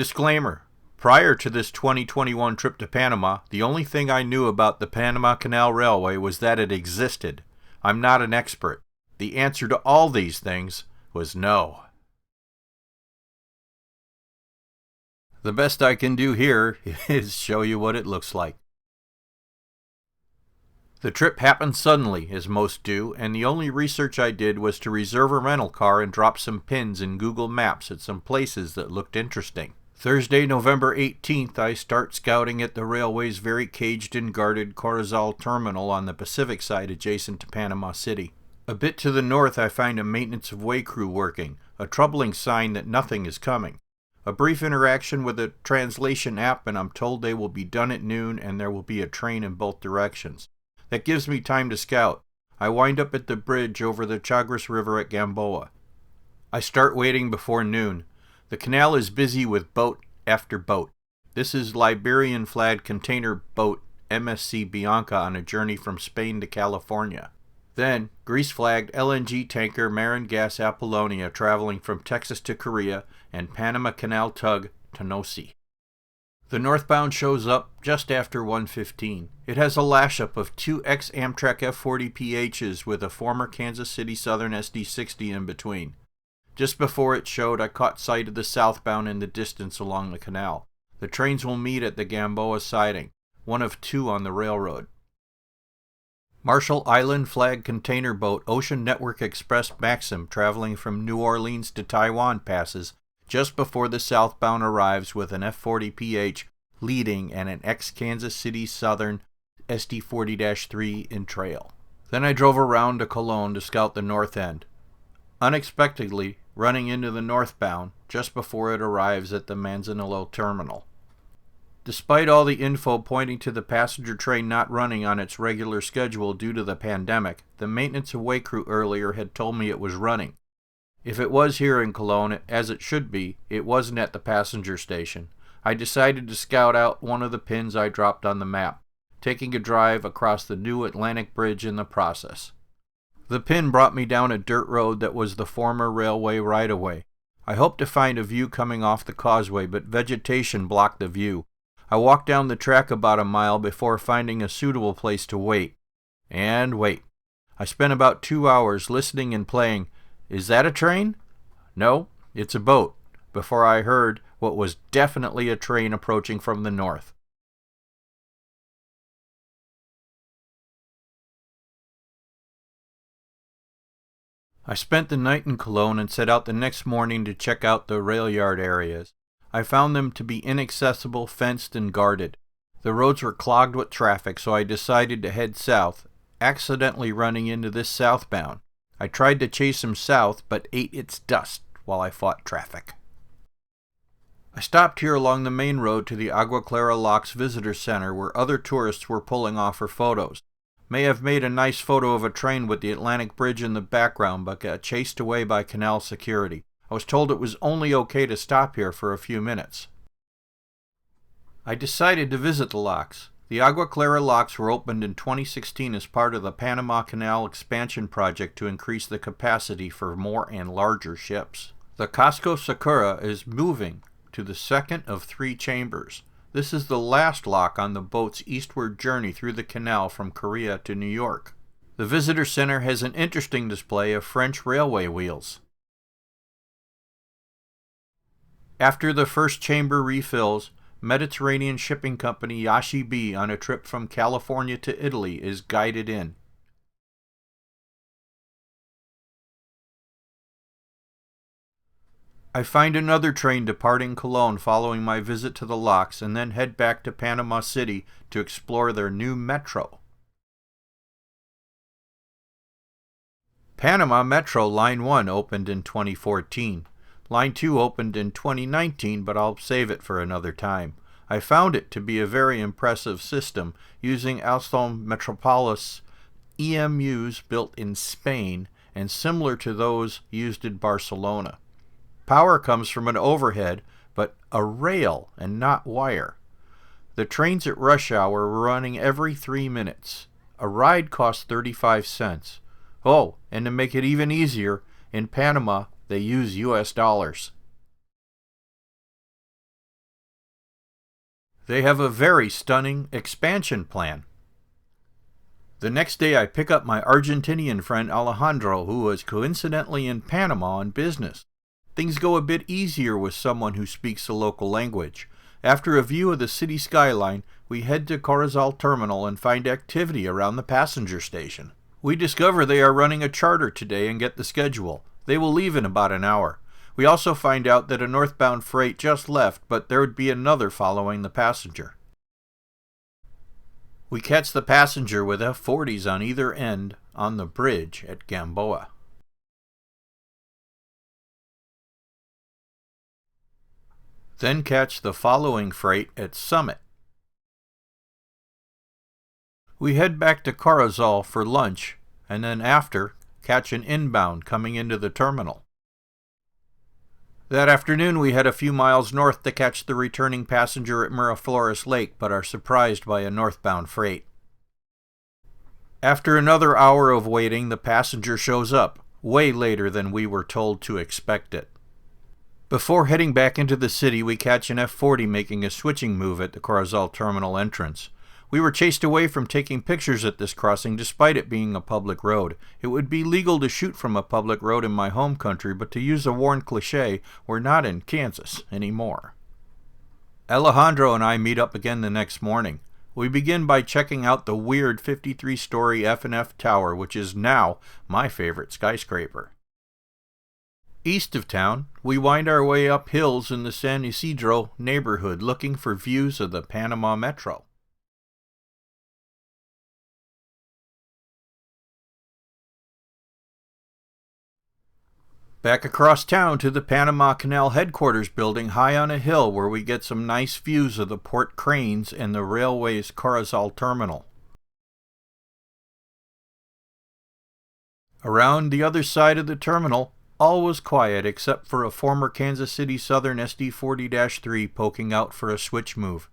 Disclaimer. Prior to this 2021 trip to Panama, the only thing I knew about the Panama Canal Railway was that it existed. I'm not an expert. The answer to all these things was no. The best I can do here is show you what it looks like. The trip happened suddenly, as most do, and the only research I did was to reserve a rental car and drop some pins in Google Maps at some places that looked interesting. Thursday, November 18th, I start scouting at the railway's very caged and guarded Corozal terminal on the Pacific side adjacent to Panama City. A bit to the north, I find a maintenance of way crew working, a troubling sign that nothing is coming. A brief interaction with a translation app, and I'm told they will be done at noon and there will be a train in both directions. That gives me time to scout. I wind up at the bridge over the Chagres River at Gamboa. I start waiting before noon. The canal is busy with boat after boat. This is Liberian-flagged container boat MSC Bianca on a journey from Spain to California. Then, Greece-flagged LNG tanker Marin Gas Apollonia traveling from Texas to Korea, and Panama Canal tug Tenosi. The northbound shows up just after 1:15. It has a lash-up of two ex-Amtrak F40PHs with a former Kansas City Southern SD60 in between. Just before it showed, I caught sight of the southbound in the distance along the canal. The trains will meet at the Gamboa siding, one of two on the railroad. Marshall Island flag container boat Ocean Network Express Maxim traveling from New Orleans to Taiwan passes just before the southbound arrives with an F40PH leading and an ex-Kansas City Southern SD40-3 in trail. Then I drove around to Cologne to scout the north end, unexpectedly running into the northbound just before it arrives at the Manzanillo terminal. Despite all the info pointing to the passenger train not running on its regular schedule due to the pandemic, the maintenance away crew earlier had told me it was running. If it was here in Cologne, as it should be, it wasn't at the passenger station. I decided to scout out one of the pins I dropped on the map, taking a drive across the new Atlantic Bridge in the process. The pin brought me down a dirt road that was the former railway right-of-way. I hoped to find a view coming off the causeway, but vegetation blocked the view. I walked down the track about a mile before finding a suitable place to wait. And wait. I spent about 2 hours listening and playing, "Is that a train?" "No, it's a boat," before I heard what was definitely a train approaching from the north. I spent the night in Cologne and set out the next morning to check out the rail yard areas. I found them to be inaccessible, fenced, and guarded. The roads were clogged with traffic, so I decided to head south, accidentally running into this southbound. I tried to chase him south, but ate its dust while I fought traffic. I stopped here along the main road to the Agua Clara Locks Visitor Center, where other tourists were pulling off for photos. May have made a nice photo of a train with the Atlantic Bridge in the background, but got chased away by canal security. I was told it was only okay to stop here for a few minutes. I decided to visit the locks. The Agua Clara locks were opened in 2016 as part of the Panama Canal expansion project to increase the capacity for more and larger ships. The Casco Sakura is moving to the second of 3 chambers. This is the last lock on the boat's eastward journey through the canal from Korea to New York. The visitor center has an interesting display of French railway wheels. After the first chamber refills, Mediterranean shipping company Yashi B on a trip from California to Italy is guided in. I find another train departing Cologne following my visit to the locks and then head back to Panama City to explore their new metro. Panama Metro Line 1 opened in 2014. Line 2 opened in 2019, but I'll save it for another time. I found it to be a very impressive system using Alstom Metropolis EMUs built in Spain and similar to those used in Barcelona. Power comes from an overhead, but a rail and not wire. The trains at rush hour were running every 3 minutes. A ride cost 35 cents. Oh, and to make it even easier, in Panama, they use US dollars. They have a very stunning expansion plan. The next day I pick up my Argentinian friend Alejandro, who was coincidentally in Panama on business. Things go a bit easier with someone who speaks the local language. After a view of the city skyline, we head to Corozal Terminal and find activity around the passenger station. We discover they are running a charter today and get the schedule. They will leave in about an hour. We also find out that a northbound freight just left, but there would be another following the passenger. We catch the passenger with F40s on either end on the bridge at Gamboa. Then catch the following freight at Summit. We head back to Corozal for lunch, and then after, catch an inbound coming into the terminal. That afternoon we head a few miles north to catch the returning passenger at Miraflores Lake, but are surprised by a northbound freight. After another hour of waiting, the passenger shows up, way later than we were told to expect it. Before heading back into the city, we catch an F40 making a switching move at the Corozal terminal entrance. We were chased away from taking pictures at this crossing despite it being a public road. It would be legal to shoot from a public road in my home country, but to use a worn cliché, we're not in Kansas anymore. Alejandro and I meet up again the next morning. We begin by checking out the weird 53-story F&F tower, which is now my favorite skyscraper. East of town, we wind our way up hills in the San Isidro neighborhood looking for views of the Panama Metro. Back across town to the Panama Canal headquarters building high on a hill where we get some nice views of the port cranes and the railway's Corozal terminal. Around the other side of the terminal, all was quiet except for a former Kansas City Southern SD40-3 poking out for a switch move.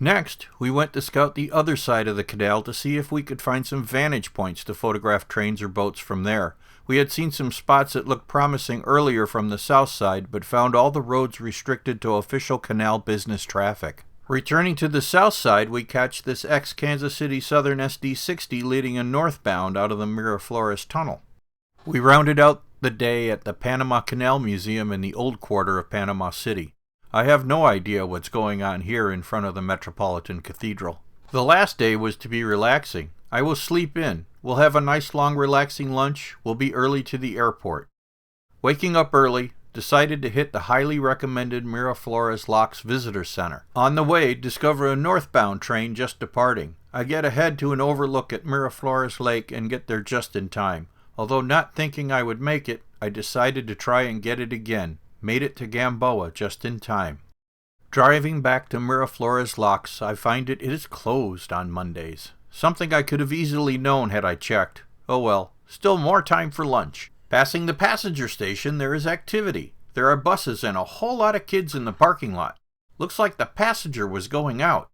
Next, we went to scout the other side of the canal to see if we could find some vantage points to photograph trains or boats from there. We had seen some spots that looked promising earlier from the south side, but found all the roads restricted to official canal business traffic. Returning to the south side, we catch this ex-Kansas City Southern SD60 leading a northbound out of the Miraflores Tunnel. We rounded out the day at the Panama Canal Museum in the old quarter of Panama City. I have no idea what's going on here in front of the Metropolitan Cathedral. The last day was to be relaxing. I will sleep in. We'll have a nice long relaxing lunch. We'll be early to the airport. Waking up early, decided to hit the highly recommended Miraflores Locks Visitor Center. On the way, discover a northbound train just departing. I get ahead to an overlook at Miraflores Lake and get there just in time. Although not thinking I would make it, I decided to try and get it again. Made it to Gamboa just in time. Driving back to Miraflores Locks, I find it is closed on Mondays. Something I could have easily known had I checked. Oh well, still more time for lunch. Passing the passenger station, there is activity. There are buses and a whole lot of kids in the parking lot. Looks like the passenger was going out.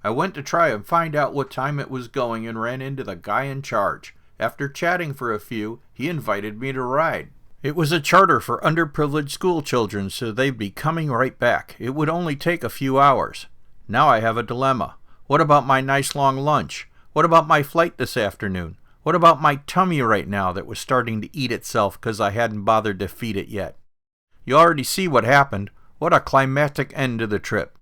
I went to try and find out what time it was going and ran into the guy in charge. After chatting for a few, he invited me to ride. It was a charter for underprivileged school children, so they'd be coming right back. It would only take a few hours. Now I have a dilemma. What about my nice long lunch? What about my flight this afternoon? What about my tummy right now that was starting to eat itself because I hadn't bothered to feed it yet? You already see what happened. What a climactic end to the trip.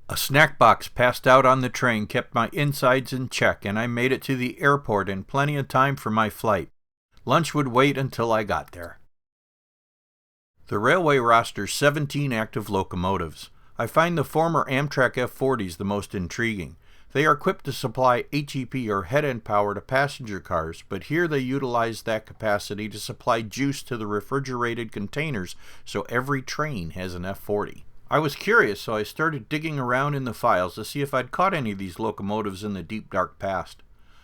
A snack box passed out on the train kept my insides in check, and I made it to the airport in plenty of time for my flight. Lunch would wait until I got there. The railway rosters 17 active locomotives. I find the former Amtrak F40s the most intriguing. They are equipped to supply HEP or head-end power to passenger cars, but here they utilize that capacity to supply juice to the refrigerated containers, so every train has an F40. I was curious, so I started digging around in the files to see if I'd caught any of these locomotives in the deep dark past.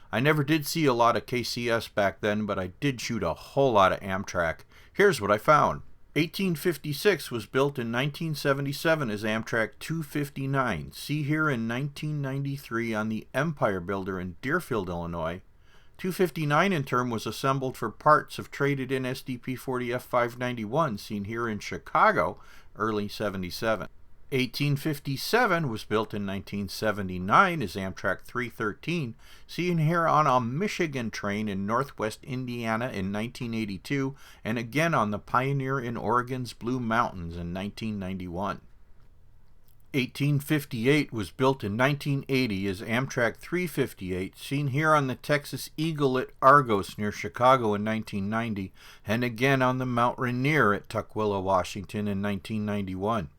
I never did see a lot of KCS back then, but I did shoot a whole lot of Amtrak. Here's what I found. 1856 was built in 1977 as Amtrak 259. See here in 1993 on the Empire Builder in Deerfield, Illinois. 259 in turn was assembled for parts of traded-in SDP-40 F591 seen here in Chicago, early 77. 1857 was built in 1979 as Amtrak 313, seen here on a Michigan train in northwest Indiana in 1982, and again on the Pioneer in Oregon's Blue Mountains in 1991. 1858 was built in 1980 as Amtrak 358, seen here on the Texas Eagle at Argos near Chicago in 1990, and again on the Mount Rainier at Tukwila, Washington in 1991.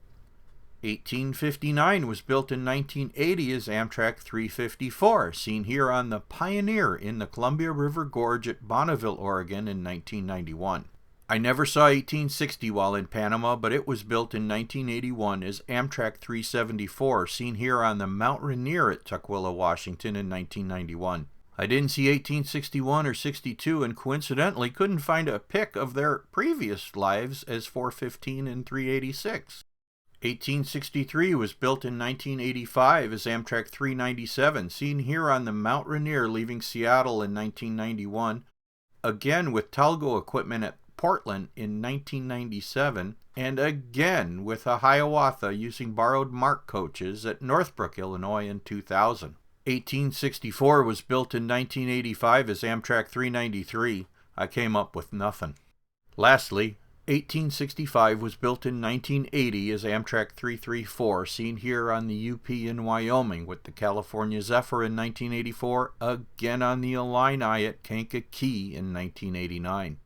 1859 was built in 1980 as Amtrak 354, seen here on the Pioneer in the Columbia River Gorge at Bonneville, Oregon in 1991. I never saw 1860 while in Panama, but it was built in 1981 as Amtrak 374, seen here on the Mount Rainier at Tukwila, Washington in 1991. I didn't see 1861 or 62 and coincidentally couldn't find a pic of their previous lives as 415 and 386. 1863 was built in 1985 as Amtrak 397, seen here on the Mount Rainier leaving Seattle in 1991, again with Talgo equipment at Portland in 1997, and again with a Hiawatha using borrowed MARC coaches at Northbrook, Illinois in 2000. 1864 was built in 1985 as Amtrak 393. I came up with nothing. Lastly, 1865 was built in 1980 as Amtrak 334, seen here on the UP in Wyoming with the California Zephyr in 1984, again on the Illini at Kankakee in 1989.